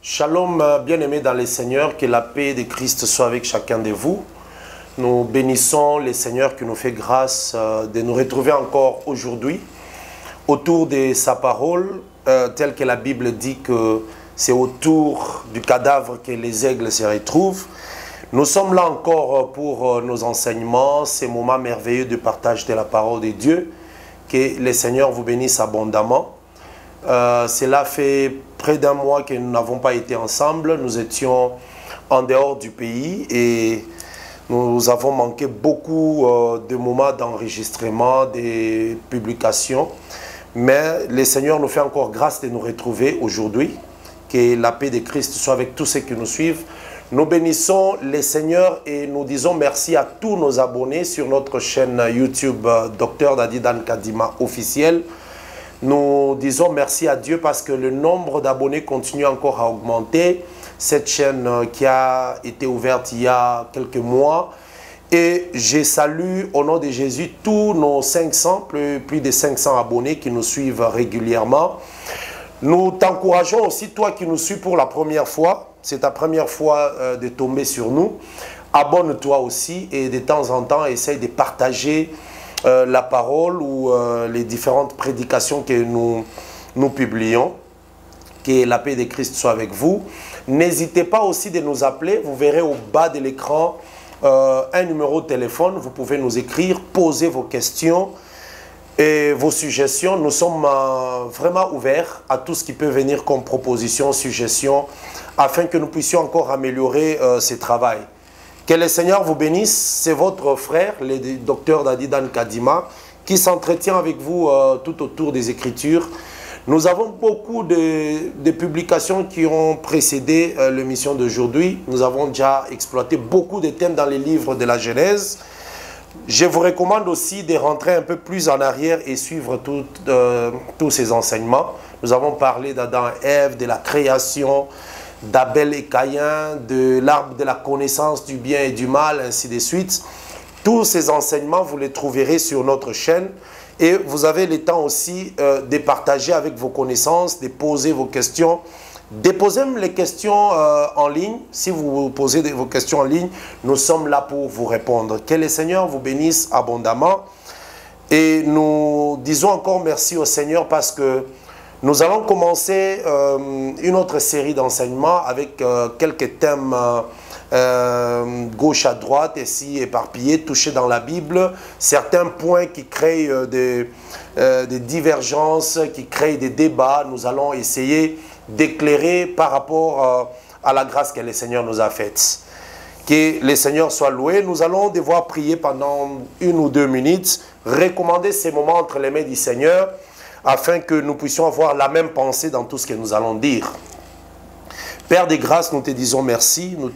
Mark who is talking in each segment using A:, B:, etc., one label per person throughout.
A: Shalom, bien-aimés dans les Seigneurs, que la paix de Christ soit avec chacun de vous. Nous bénissons les Seigneurs qui nous fait grâce de nous retrouver encore aujourd'hui autour de sa parole, telle que la Bible dit que c'est autour du cadavre que les aigles se retrouvent. Nous sommes là encore pour nos enseignements, ces moments merveilleux de partage de la parole de Dieu. Que les Seigneurs vous bénissent abondamment. Cela fait près d'un mois que nous n'avons pas été ensemble. Nous étions en dehors du pays et nous avons manqué beaucoup de moments d'enregistrement, de publications. Mais le Seigneur nous fait encore grâce de nous retrouver aujourd'hui. Que la paix de Christ soit avec tous ceux qui nous suivent. Nous bénissons les Seigneurs et nous disons merci à tous nos abonnés sur notre chaîne YouTube Dr Dadi Dan Kadima officiel. Nous disons merci à Dieu parce que le nombre d'abonnés continue encore à augmenter. Cette chaîne qui a été ouverte il y a quelques mois. Et je salue au nom de Jésus tous nos 500, plus de 500 abonnés qui nous suivent régulièrement. Nous t'encourageons aussi, toi qui nous suis pour la première fois. C'est ta première fois de tomber sur nous. Abonne-toi aussi et de temps en temps, essaye de partager la parole ou les différentes prédications que nous publions. Que la paix de Christ soit avec vous. N'hésitez pas aussi de nous appeler. Vous verrez au bas de l'écran un numéro de téléphone. Vous pouvez nous écrire, poser vos questions et vos suggestions. Nous sommes vraiment ouverts à tout ce qui peut venir comme proposition, suggestion, afin que nous puissions encore améliorer ce travail. Que le Seigneur vous bénisse. C'est votre frère, le docteur Dadi Dan Kadima, qui s'entretient avec vous tout autour des Écritures. Nous avons beaucoup de publications qui ont précédé l'émission d'aujourd'hui. Nous avons déjà exploité beaucoup de thèmes dans les livres de la Genèse. Je vous recommande aussi de rentrer un peu plus en arrière et suivre tous ces enseignements. Nous avons parlé d'Adam et Ève, de la création, d'Abel et Caïn, de l'arbre de la connaissance du bien et du mal, ainsi de suite. Tous ces enseignements, vous les trouverez sur notre chaîne. Et vous avez le temps aussi de partager avec vos connaissances, de poser vos questions. Déposez les questions en ligne. Si vous posez vos questions en ligne, nous sommes là pour vous répondre. Que le Seigneur vous bénisse abondamment. Et nous disons encore merci au Seigneur parce que nous allons commencer une autre série d'enseignements avec quelques thèmes gauche à droite, ici éparpillés, touchés dans la Bible. Certains points qui créent des divergences, qui créent des débats. Nous allons essayer d'éclairer par rapport à la grâce que le Seigneur nous a faite. Que le Seigneur soit loué. Nous allons devoir prier pendant 1 ou 2 minutes, recommander ces moments entre les mains du Seigneur, afin que nous puissions avoir la même pensée dans tout ce que nous allons dire. Père des grâces, nous te disons merci, nous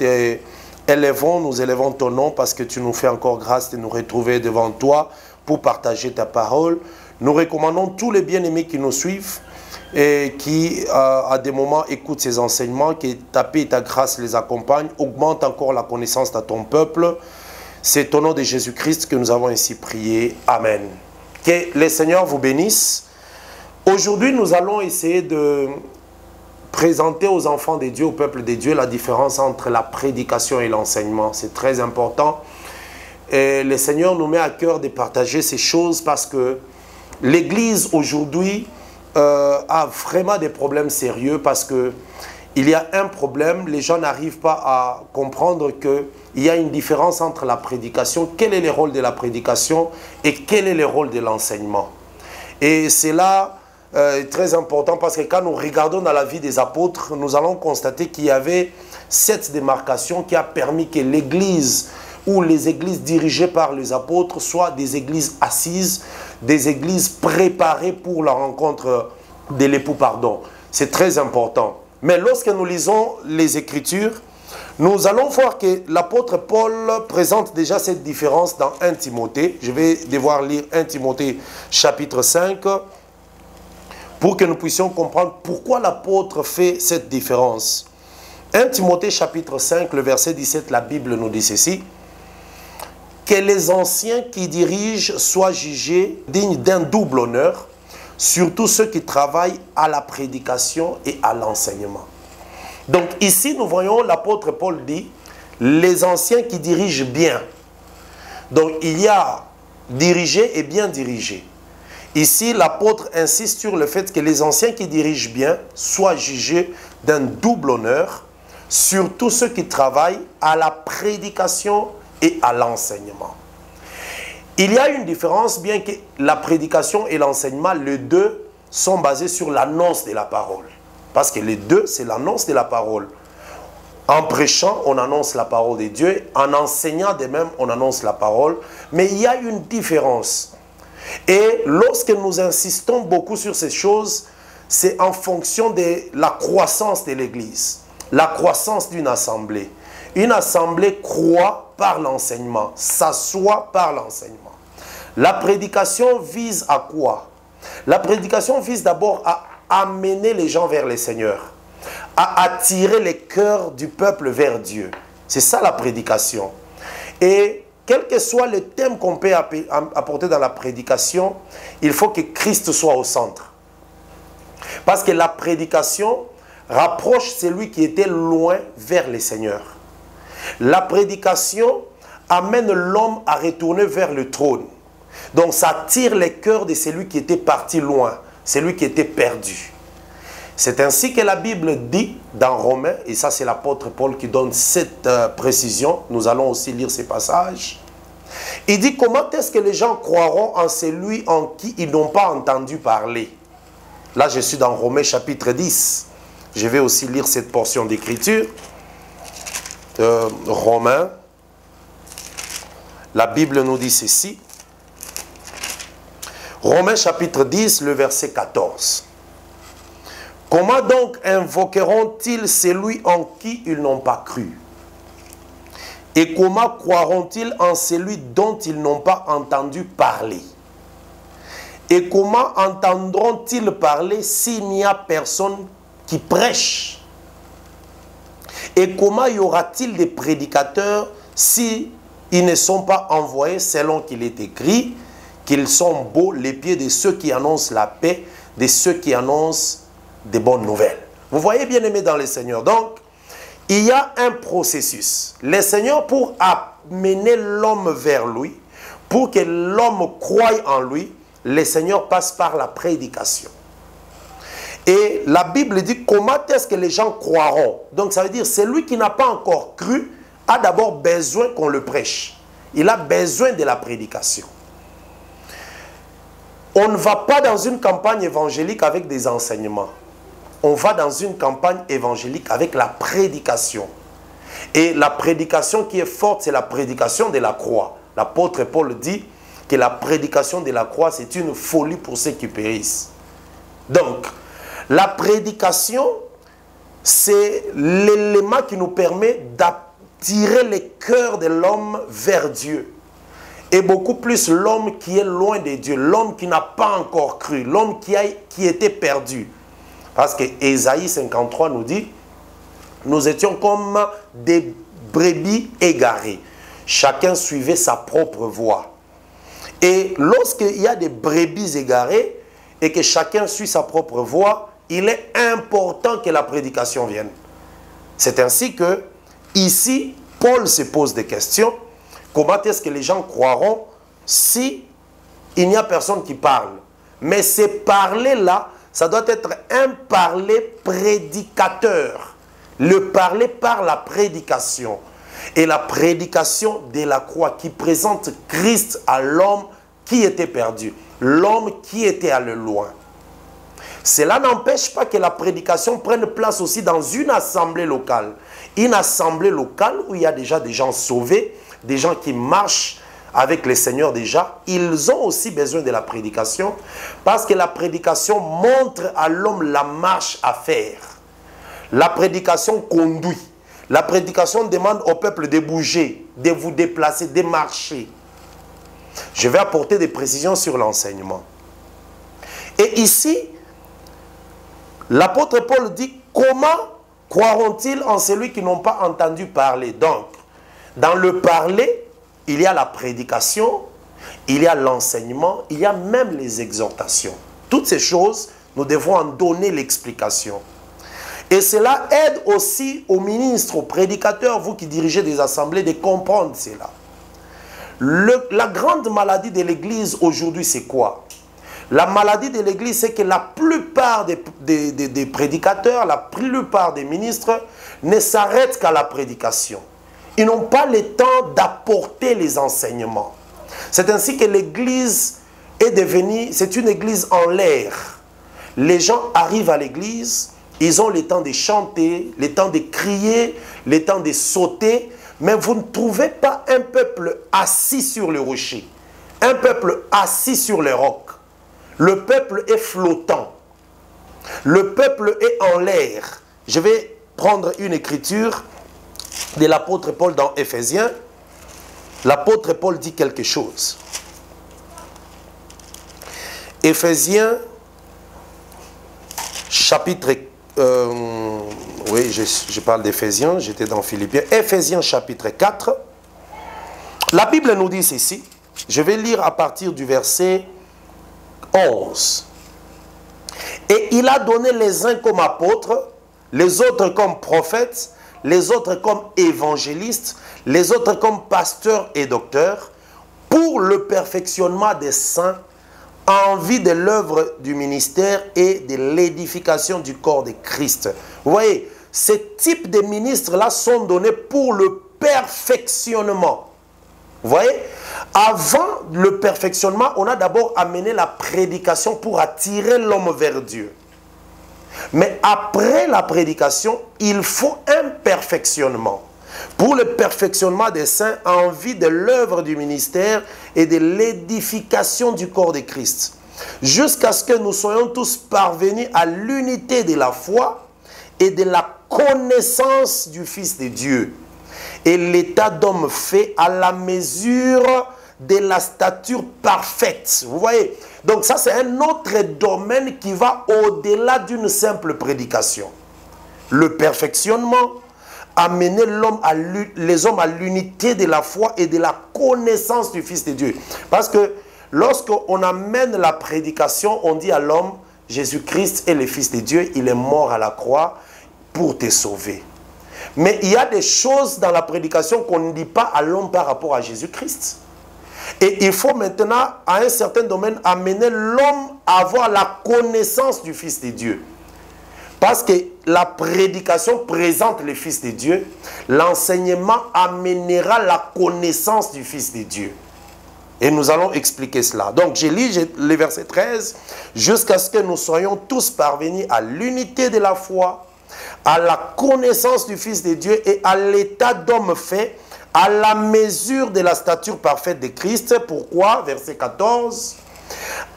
A: élevons ton nom parce que tu nous fais encore grâce de nous retrouver devant toi pour partager ta parole. Nous recommandons tous les bien-aimés qui nous suivent et qui, à des moments, écoutent ces enseignements, que ta paix et ta grâce les accompagnent, augmente encore la connaissance de ton peuple. C'est au nom de Jésus-Christ que nous avons ainsi prié. Amen. Que le Seigneur vous bénisse. Aujourd'hui, nous allons essayer de présenter aux enfants de Dieu, au peuple de Dieu, la différence entre la prédication et l'enseignement. C'est très important. Et le Seigneur nous met à cœur de partager ces choses parce que l'Église aujourd'hui a vraiment des problèmes sérieux parce que il y a un problème, les gens n'arrivent pas à comprendre qu'il y a une différence entre la prédication, quel est le rôle de la prédication et quel est le rôle de l'enseignement. Et c'est là très important parce que quand nous regardons dans la vie des apôtres, nous allons constater qu'il y avait cette démarcation qui a permis que l'Église ou les églises dirigées par les apôtres soient des églises assises, des églises préparées pour la rencontre de l'époux pardon. C'est très important. Mais lorsque nous lisons les Écritures, nous allons voir que l'apôtre Paul présente déjà cette différence dans 1 Timothée. Je vais devoir lire 1 Timothée chapitre 5 pour que nous puissions comprendre pourquoi l'apôtre fait cette différence. 1 Timothée chapitre 5, le verset 17, la Bible nous dit ceci. Que les anciens qui dirigent soient jugés dignes d'un double honneur, surtout ceux qui travaillent à la prédication et à l'enseignement. Donc ici, nous voyons l'apôtre Paul dit, les anciens qui dirigent bien. Donc il y a diriger et bien diriger. Ici, l'apôtre insiste sur le fait que les anciens qui dirigent bien soient jugés d'un double honneur, surtout ceux qui travaillent à la prédication et à l'enseignement. Il y a une différence, bien que la prédication et l'enseignement, les deux sont basés sur l'annonce de la parole. Parce que les deux, c'est l'annonce de la parole. En prêchant, on annonce la parole de Dieu. En enseignant de même, on annonce la parole. Mais il y a une différence. Et lorsque nous insistons beaucoup sur ces choses, c'est en fonction de la croissance de l'Église, la croissance d'une assemblée. Une assemblée croît par l'enseignement, s'assoit par l'enseignement. La prédication vise à quoi? La prédication vise d'abord à amener les gens vers le Seigneur, à attirer les cœurs du peuple vers Dieu. C'est ça la prédication. Et quel que soit le thème qu'on peut apporter dans la prédication, il faut que Christ soit au centre. Parce que la prédication rapproche celui qui était loin vers le Seigneur. La prédication amène l'homme à retourner vers le trône. Donc ça attire les cœurs de celui qui était parti loin, celui qui était perdu. C'est ainsi que la Bible dit dans Romains, et ça c'est l'apôtre Paul qui donne cette précision, nous allons aussi lire ces passages. Il dit comment est-ce que les gens croiront en celui en qui ils n'ont pas entendu parler. Là je suis dans Romains chapitre 10, je vais aussi lire cette portion d'écriture. Romains, la Bible nous dit ceci. Romains chapitre 10, le verset 14. Comment donc invoqueront-ils celui en qui ils n'ont pas cru? Et comment croiront-ils en celui dont ils n'ont pas entendu parler? Et comment entendront-ils parler s'il n'y a personne qui prêche? Et comment y aura-t-il des prédicateurs si ils ne sont pas envoyés selon qu'il est écrit qu'ils sont beaux les pieds de ceux qui annoncent la paix, de ceux qui annoncent des bonnes nouvelles. Vous voyez, bien aimé dans le Seigneur. Donc, il y a un processus. Le Seigneur, pour amener l'homme vers lui, pour que l'homme croie en lui, le Seigneur passe par la prédication. Et la Bible dit comment est-ce que les gens croiront. Donc, ça veut dire celui qui n'a pas encore cru a d'abord besoin qu'on le prêche. Il a besoin de la prédication. On ne va pas dans une campagne évangélique avec des enseignements. On va dans une campagne évangélique avec la prédication. Et la prédication qui est forte, c'est la prédication de la croix. L'apôtre Paul dit que la prédication de la croix, c'est une folie pour ceux qui périssent. Donc, la prédication, c'est l'élément qui nous permet d'attirer les cœurs de l'homme vers Dieu. Et beaucoup plus l'homme qui est loin de Dieu, l'homme qui n'a pas encore cru, l'homme qui était perdu. Parce que Ésaïe 53 nous dit, nous étions comme des brebis égarées. Chacun suivait sa propre voie. Et lorsqu'il y a des brebis égarées et que chacun suit sa propre voie, il est important que la prédication vienne. C'est ainsi que, ici, Paul se pose des questions. Comment est-ce que les gens croiront si il n'y a personne qui parle? Mais ces parler-là, ça doit être un parler prédicateur. Le parler par la prédication. Et la prédication de la croix qui présente Christ à l'homme qui était perdu. L'homme qui était allé loin. Cela n'empêche pas que la prédication prenne place aussi dans une assemblée locale. Une assemblée locale où il y a déjà des gens sauvés, des gens qui marchent avec le Seigneur déjà, ils ont aussi besoin de la prédication parce que la prédication montre à l'homme la marche à faire. La prédication conduit. La prédication demande au peuple de bouger, de vous déplacer, de marcher. Je vais apporter des précisions sur l'enseignement. Et ici, l'apôtre Paul dit comment croiront-ils en celui qui n'ont pas entendu parler? Donc, dans le parler, il y a la prédication, il y a l'enseignement, il y a même les exhortations. Toutes ces choses, nous devons en donner l'explication. Et cela aide aussi aux ministres, aux prédicateurs, vous qui dirigez des assemblées, de comprendre cela. La grande maladie de l'Église aujourd'hui, c'est quoi? La maladie de l'Église, c'est que la plupart des prédicateurs, la plupart des ministres ne s'arrêtent qu'à la prédication. Ils n'ont pas le temps d'apporter les enseignements. C'est ainsi que l'Église est devenue, c'est une église en l'air. Les gens arrivent à l'église, ils ont le temps de chanter, le temps de crier, le temps de sauter, mais vous ne trouvez pas un peuple assis sur le rocher, un peuple assis sur les rocs. Le peuple est flottant, le peuple est en l'air. Je vais prendre une écriture de l'apôtre Paul dans Éphésiens. L'apôtre Paul dit quelque chose. Éphésiens, chapitre... oui, je parle d'Éphésiens, j'étais dans Philippiens. Éphésiens, chapitre 4. La Bible nous dit ceci. Je vais lire à partir du verset 11. Et il a donné les uns comme apôtres, les autres comme prophètes, les autres comme évangélistes, les autres comme pasteurs et docteurs, pour le perfectionnement des saints, en vue de l'œuvre du ministère et de l'édification du corps de Christ. Vous voyez, ces types de ministres-là sont donnés pour le perfectionnement. Vous voyez, avant le perfectionnement, on a d'abord amené la prédication pour attirer l'homme vers Dieu. Mais après la prédication, il faut un perfectionnement. Pour le perfectionnement des saints en vue de l'œuvre du ministère et de l'édification du corps de Christ. Jusqu'à ce que nous soyons tous parvenus à l'unité de la foi et de la connaissance du Fils de Dieu. Et l'état d'homme fait à la mesure de la stature parfaite. Vous voyez? Donc ça, c'est un autre domaine qui va au-delà d'une simple prédication. Le perfectionnement, amener les hommes à l'unité de la foi et de la connaissance du Fils de Dieu. Parce que lorsqu'on amène la prédication, on dit à l'homme, Jésus-Christ est le Fils de Dieu, il est mort à la croix pour te sauver. Mais il y a des choses dans la prédication qu'on ne dit pas à l'homme par rapport à Jésus-Christ. Et il faut maintenant, à un certain domaine, amener l'homme à avoir la connaissance du Fils de Dieu. Parce que la prédication présente le Fils de Dieu, l'enseignement amènera la connaissance du Fils de Dieu. Et nous allons expliquer cela. Donc, je lis le verset 13. Jusqu'à ce que nous soyons tous parvenus à l'unité de la foi, à la connaissance du Fils de Dieu et à l'état d'homme fait, à la mesure de la stature parfaite de Christ. Pourquoi? Verset 14.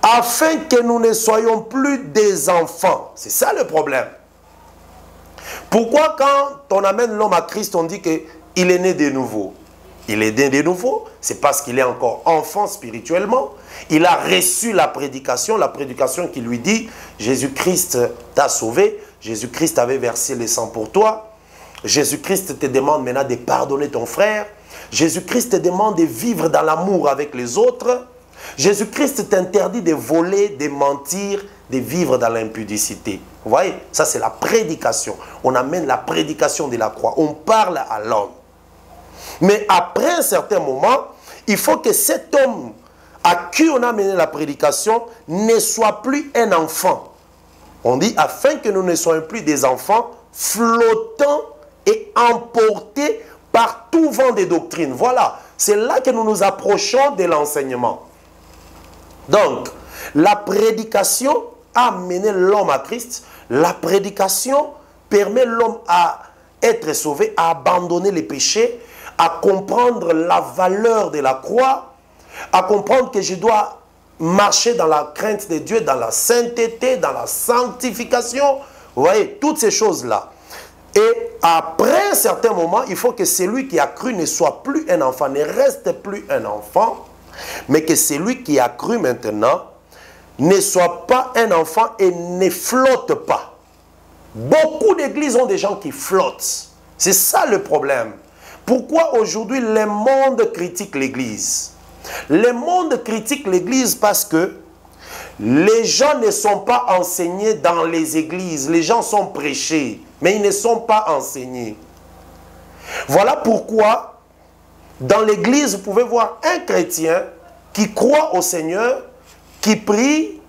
A: Afin que nous ne soyons plus des enfants. C'est ça le problème. Pourquoi quand on amène l'homme à Christ, on dit qu'il est né de nouveau? Il est né de nouveau, c'est parce qu'il est encore enfant spirituellement. Il a reçu la prédication qui lui dit, Jésus-Christ t'a sauvé, Jésus-Christ avait versé le sang pour toi, Jésus-Christ te demande maintenant de pardonner ton frère, Jésus-Christ te demande de vivre dans l'amour avec les autres, Jésus-Christ t'interdit de voler, de mentir, de vivre dans l'impudicité. Vous voyez, ça c'est la prédication. On amène la prédication de la croix. On parle à l'homme. Mais après un certain moment, il faut que cet homme à qui on a amené la prédication ne soit plus un enfant. On dit afin que nous ne soyons plus des enfants flottants et emportés par tout vent de doctrine. Voilà, c'est là que nous nous approchons de l'enseignement. Donc, la prédication a amené l'homme à Christ. La prédication permet l'homme à être sauvé, à abandonner les péchés, à comprendre la valeur de la croix, à comprendre que je dois marcher dans la crainte de Dieu, dans la sainteté, dans la sanctification. Vous voyez, toutes ces choses-là. Et après un certain moment, il faut que celui qui a cru ne soit plus un enfant, ne reste plus un enfant, mais que celui qui a cru maintenant ne soit pas un enfant et ne flotte pas. Beaucoup d'églises ont des gens qui flottent. C'est ça le problème. Pourquoi aujourd'hui le monde critique l'église? Le monde critique l'église parce que les gens ne sont pas enseignés dans les églises. Les gens sont prêchés, mais ils ne sont pas enseignés. Voilà pourquoi, dans l'église, vous pouvez voir un chrétien qui croit au Seigneur, qui prie,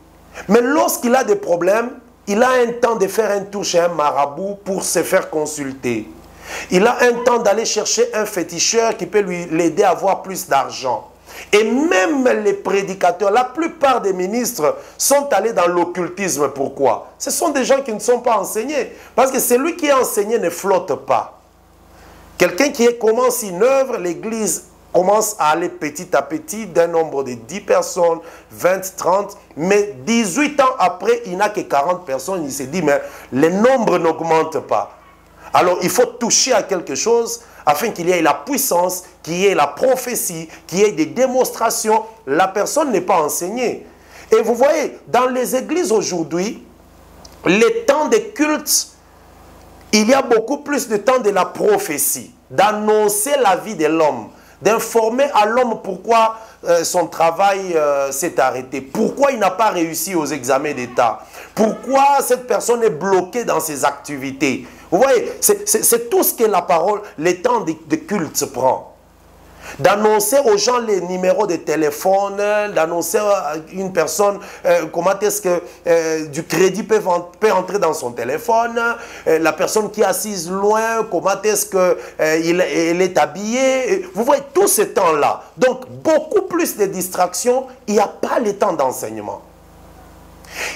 A: mais lorsqu'il a des problèmes, il a un temps de faire un tour chez un marabout pour se faire consulter. Il a un temps d'aller chercher un féticheur qui peut l'aider à avoir plus d'argent. Et même les prédicateurs, la plupart des ministres sont allés dans l'occultisme. Pourquoi? Ce sont des gens qui ne sont pas enseignés. Parce que celui qui est enseigné ne flotte pas. Quelqu'un qui commence une œuvre, l'église commence à aller petit à petit d'un nombre de 10 personnes, 20, 30, mais 18 ans après, il n'a que 40 personnes. Il se dit, mais le nombre n'augmente pas. Alors, il faut toucher à quelque chose afin qu'il y ait la puissance, qu'il y ait la prophétie, qu'il y ait des démonstrations. La personne n'est pas enseignée. Et vous voyez, dans les églises aujourd'hui, les temps de culte, il y a beaucoup plus de temps de la prophétie, d'annoncer la vie de l'homme, d'informer à l'homme pourquoi son travail s'est arrêté, pourquoi il n'a pas réussi aux examens d'État, pourquoi cette personne est bloquée dans ses activités. Vous voyez, c'est tout ce que la parole, les temps de culte prend. D'annoncer aux gens les numéros de téléphone, d'annoncer à une personne comment est-ce que du crédit peut entrer dans son téléphone, la personne qui est assise loin, comment est-ce qu'elle est habillée. Vous voyez, tout ce temps-là. Donc, beaucoup plus de distractions, il n'y a pas le temps d'enseignement.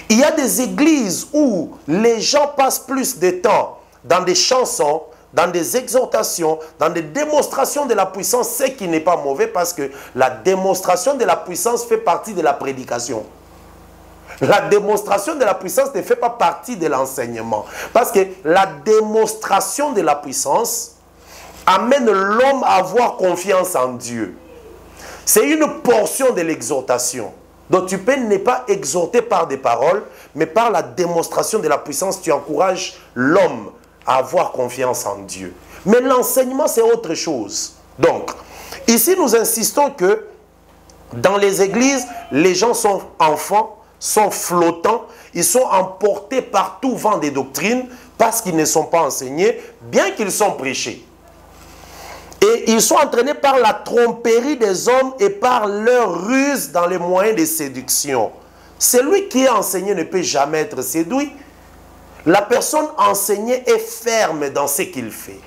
A: Il y a des églises où les gens passent plus de temps dans des chansons, dans des exhortations, dans des démonstrations de la puissance, ce qui n'est pas mauvais parce que la démonstration de la puissance fait partie de la prédication. La démonstration de la puissance ne fait pas partie de l'enseignement. Parce que la démonstration de la puissance amène l'homme à avoir confiance en Dieu. C'est une portion de l'exhortation. Donc tu peux ne pas exhorter par des paroles, mais par la démonstration de la puissance, tu encourages l'homme à avoir confiance en Dieu. Mais l'enseignement, c'est autre chose. Donc, ici, nous insistons que dans les églises, les gens sont enfants, sont flottants, ils sont emportés par tout vent des doctrines parce qu'ils ne sont pas enseignés, bien qu'ils sont prêchés. Et ils sont entraînés par la tromperie des hommes et par leur ruse dans les moyens de séduction. Celui qui est enseigné ne peut jamais être séduit. La personne enseignée est ferme dans ce qu'il fait.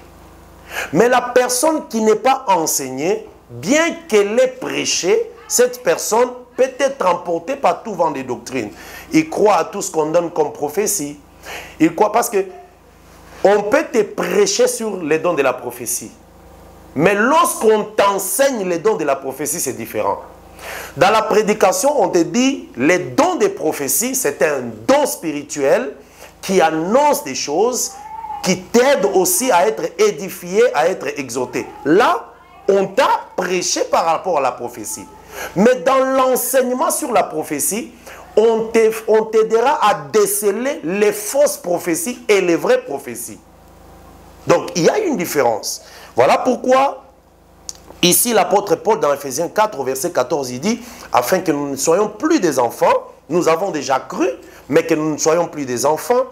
A: Mais la personne qui n'est pas enseignée, bien qu'elle ait prêché, cette personne peut être emportée par tout vent des doctrines. Il croit à tout ce qu'on donne comme prophétie. Il croit parce que on peut te prêcher sur les dons de la prophétie. Mais lorsqu'on t'enseigne les dons de la prophétie, c'est différent. Dans la prédication, on te dit, les dons des prophéties, c'est un don spirituel qui annonce des choses, qui t'aident aussi à être édifié, à être exhorté. Là, on t'a prêché par rapport à la prophétie. Mais dans l'enseignement sur la prophétie, on t'aidera à déceler les fausses prophéties et les vraies prophéties. Donc, il y a une différence. Voilà pourquoi, ici, l'apôtre Paul, dans Ephésiens 4, verset 14, il dit, afin que nous ne soyons plus des enfants, nous avons déjà cru, mais que nous ne soyons plus des enfants,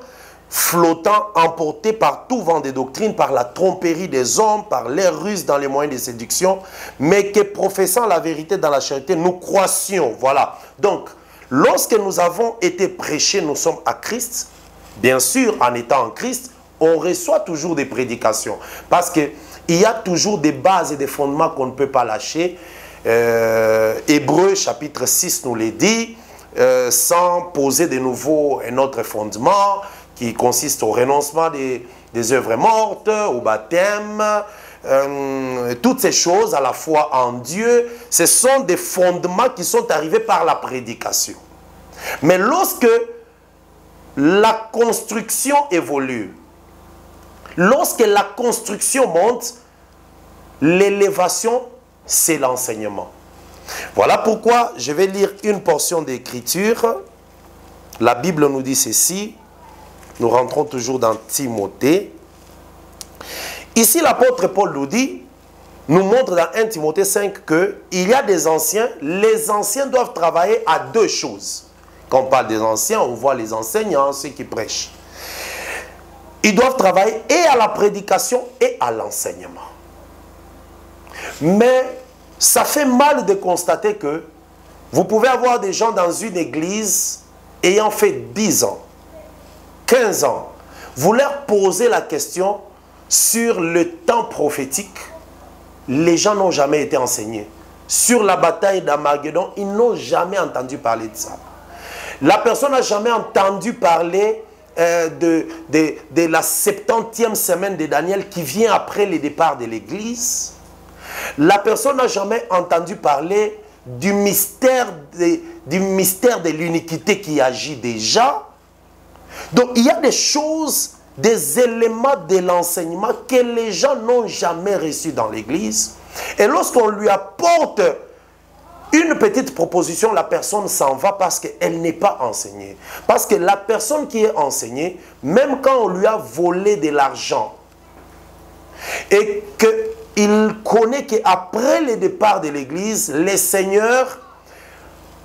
A: flottant, emportés par tout vent des doctrines, par la tromperie des hommes, par l'air russe dans les moyens de séduction, mais que professant la vérité dans la charité, nous croissions. Voilà. Donc, lorsque nous avons été prêchés, nous sommes à Christ. Bien sûr, en étant en Christ, on reçoit toujours des prédications. Parce qu'il y a toujours des bases et des fondements qu'on ne peut pas lâcher. Hébreux, chapitre 6, nous le dit. Sans poser de nouveau un autre fondement qui consiste au renoncement des œuvres mortes, au baptême, toutes ces choses à la foi en Dieu, ce sont des fondements qui sont arrivés par la prédication. Mais lorsque la construction évolue, lorsque la construction monte, l'élévation, c'est l'enseignement. Voilà pourquoi je vais lire une portion d'écriture. La Bible nous dit ceci. Nous rentrons toujours dans Timothée. Ici, l'apôtre Paul nous montre dans 1 Timothée 5 qu'il y a des anciens. Les anciens doivent travailler à deux choses. Quand on parle des anciens, on voit les enseignants, ceux qui prêchent. Ils doivent travailler et à la prédication et à l'enseignement. Mais ça fait mal de constater que vous pouvez avoir des gens dans une église ayant fait 10 ans, 15 ans. Vous leur posez la question sur le temps prophétique. Les gens n'ont jamais été enseignés. Sur la bataille d'Armageddon, ils n'ont jamais entendu parler de ça. La personne n'a jamais entendu parler de la 70e semaine de Daniel qui vient après le départ de l'église. La personne n'a jamais entendu parler du mystère de l'iniquité qui agit déjà. Donc il y a des choses, des éléments de l'enseignement que les gens n'ont jamais reçus dans l'église. Et lorsqu'on lui apporte une petite proposition, la personne s'en va parce qu'elle n'est pas enseignée. Parce que la personne qui est enseignée, même quand on lui a volé de l'argent, et qu'il connaît qu'après le départ de l'église, le Seigneur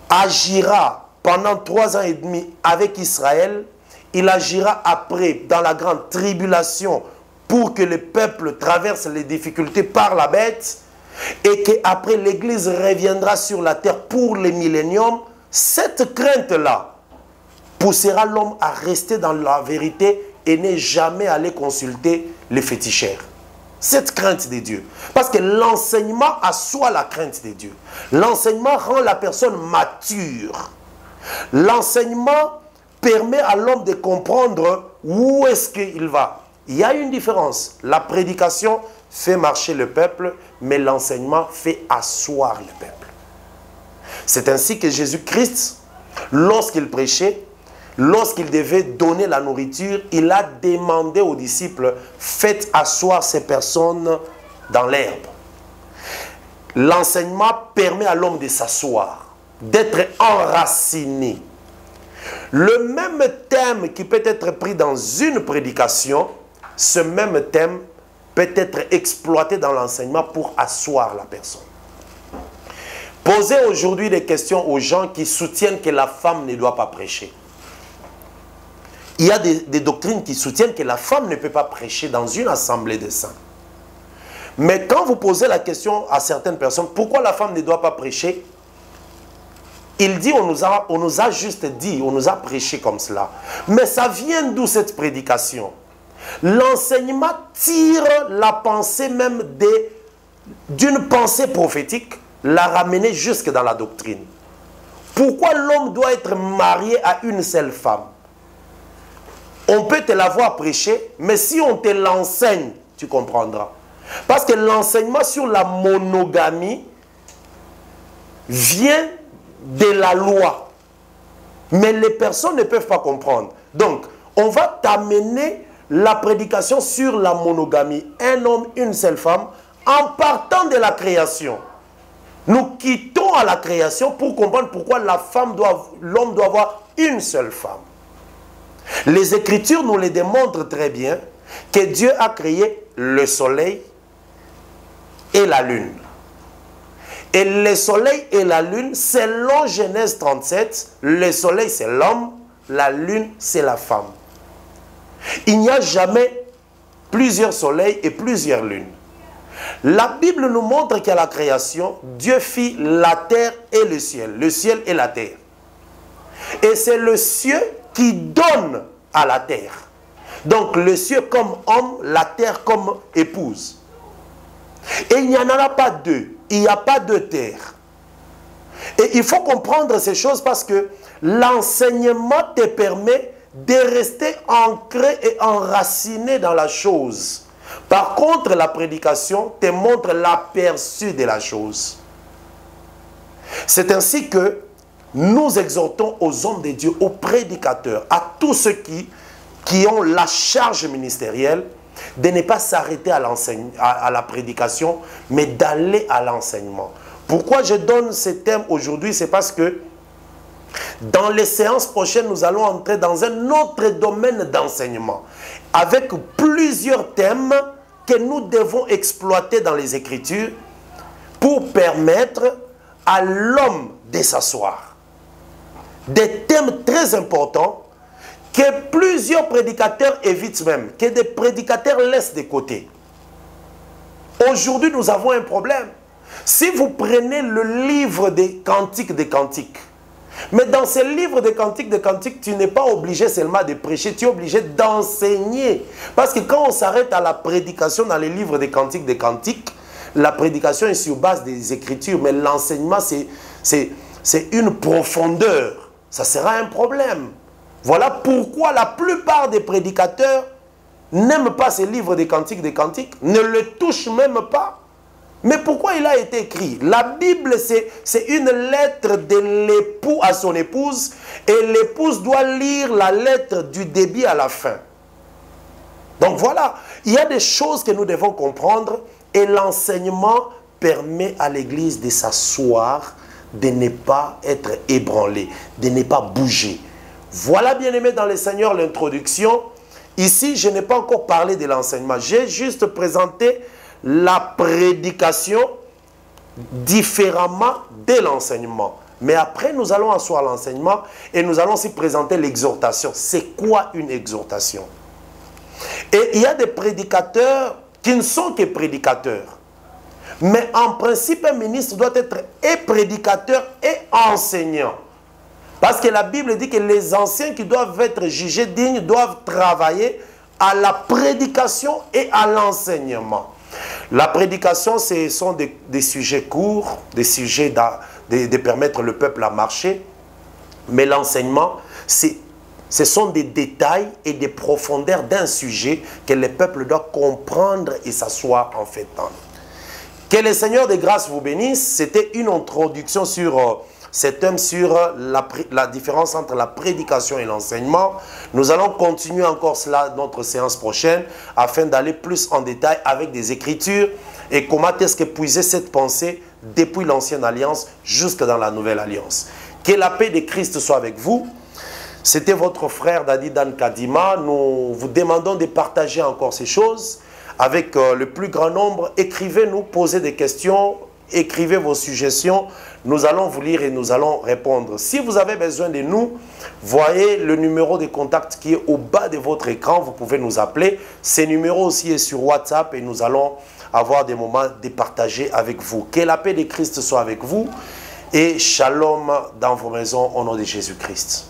A: agira pendant 3 ans et demi avec Israël, il agira après dans la grande tribulation pour que le peuple traverse les difficultés par la bête, et qu'après l'église reviendra sur la terre pour les milléniums. Cette crainte-là poussera l'homme à rester dans la vérité et ne jamais aller consulter les féticheurs. Cette crainte de Dieu. Parce que l'enseignement assoit la crainte de Dieu. L'enseignement rend la personne mature. L'enseignement permet à l'homme de comprendre où est-ce qu'il va. Il y a une différence. La prédication fait marcher le peuple, mais l'enseignement fait asseoir le peuple. C'est ainsi que Jésus-Christ, lorsqu'il prêchait, lorsqu'il devait donner la nourriture, il a demandé aux disciples, faites asseoir ces personnes dans l'herbe. L'enseignement permet à l'homme de s'asseoir, d'être enraciné. Le même thème qui peut être pris dans une prédication, ce même thème peut être exploité dans l'enseignement pour asseoir la personne. Posez aujourd'hui des questions aux gens qui soutiennent que la femme ne doit pas prêcher. Il y a des doctrines qui soutiennent que la femme ne peut pas prêcher dans une assemblée de saints. Mais quand vous posez la question à certaines personnes, pourquoi la femme ne doit pas prêcher? Il dit, on nous a juste dit, on nous a prêché comme cela. Mais ça vient d'où cette prédication? L'enseignement tire la pensée même d'une pensée prophétique, la ramener jusque dans la doctrine. Pourquoi l'homme doit être marié à une seule femme? On peut te l'avoir prêché, mais si on te l'enseigne, tu comprendras. Parce que l'enseignement sur la monogamie vient de la loi. Mais les personnes ne peuvent pas comprendre. Donc, on va t'amener la prédication sur la monogamie. Un homme, une seule femme, en partant de la création. Nous quittons à la création pour comprendre pourquoi l'homme doit avoir une seule femme. Les Écritures nous les démontrent très bien que Dieu a créé le soleil et la lune. Et le soleil et la lune, selon Genèse 37, le soleil c'est l'homme, la lune c'est la femme. Il n'y a jamais plusieurs soleils et plusieurs lunes. La Bible nous montre qu'à la création, Dieu fit la terre et le ciel et la terre. Et c'est le ciel qui donne à la terre. Donc le ciel comme homme, la terre comme épouse. Et il n'y en aura pas deux. Il n'y a pas de terre. Et il faut comprendre ces choses parce que l'enseignement te permet de rester ancré et enraciné dans la chose. Par contre, la prédication te montre l'aperçu de la chose. C'est ainsi que nous exhortons aux hommes de Dieu, aux prédicateurs, à tous ceux qui ont la charge ministérielle, de ne pas s'arrêter à la prédication, mais d'aller à l'enseignement. Pourquoi je donne ce thème aujourd'hui? C'est parce que dans les séances prochaines, nous allons entrer dans un autre domaine d'enseignement, avec plusieurs thèmes que nous devons exploiter dans les Écritures pour permettre à l'homme de s'asseoir. des thèmes très importants que plusieurs prédicateurs évitent même, que des prédicateurs laissent de côté. Aujourd'hui, nous avons un problème. Si vous prenez le livre des cantiques, mais dans ce livre de cantiques, tu n'es pas obligé seulement de prêcher, tu es obligé d'enseigner. Parce que quand on s'arrête à la prédication dans les livres des cantiques, la prédication est sur base des Écritures, mais l'enseignement, c'est une profondeur. Ça sera un problème. Voilà pourquoi la plupart des prédicateurs n'aiment pas ces livres des cantiques, ne le touchent même pas. Mais pourquoi il a été écrit? La Bible, c'est une lettre de l'époux à son épouse, et l'épouse doit lire la lettre du début à la fin. Donc voilà, il y a des choses que nous devons comprendre, et l'enseignement permet à l'Église de s'asseoir, de ne pas être ébranlé, de ne pas bouger. Voilà, bien-aimés dans le Seigneur, l'introduction. Ici, je n'ai pas encore parlé de l'enseignement. J'ai juste présenté la prédication différemment de l'enseignement. Mais après, nous allons asseoir l'enseignement et nous allons aussi présenter l'exhortation. C'est quoi une exhortation? Et il y a des prédicateurs qui ne sont que prédicateurs. Mais en principe, un ministre doit être et prédicateur et enseignant. Parce que la Bible dit que les anciens qui doivent être jugés dignes doivent travailler à la prédication et à l'enseignement. La prédication, ce sont des sujets courts, des sujets de permettre le peuple à marcher. Mais l'enseignement, ce sont des détails et des profondeurs d'un sujet que le peuple doit comprendre et s'asseoir en fait. Que le Seigneur de grâce vous bénisse. C'était une introduction sur cet thème, sur la différence entre la prédication et l'enseignement. Nous allons continuer encore cela dans notre séance prochaine afin d'aller plus en détail avec des Écritures et comment est-ce que puiser cette pensée depuis l'Ancienne Alliance jusque dans la Nouvelle Alliance. Que la paix de Christ soit avec vous. C'était votre frère Dadi Dan Kadima. Nous vous demandons de partager encore ces choses avec le plus grand nombre. Écrivez-nous, posez des questions, écrivez vos suggestions. Nous allons vous lire et nous allons répondre. Si vous avez besoin de nous, voyez le numéro de contact qui est au bas de votre écran. Vous pouvez nous appeler. Ce numéro aussi est sur WhatsApp et nous allons avoir des moments de partager avec vous. Que la paix de Christ soit avec vous et shalom dans vos maisons au nom de Jésus-Christ.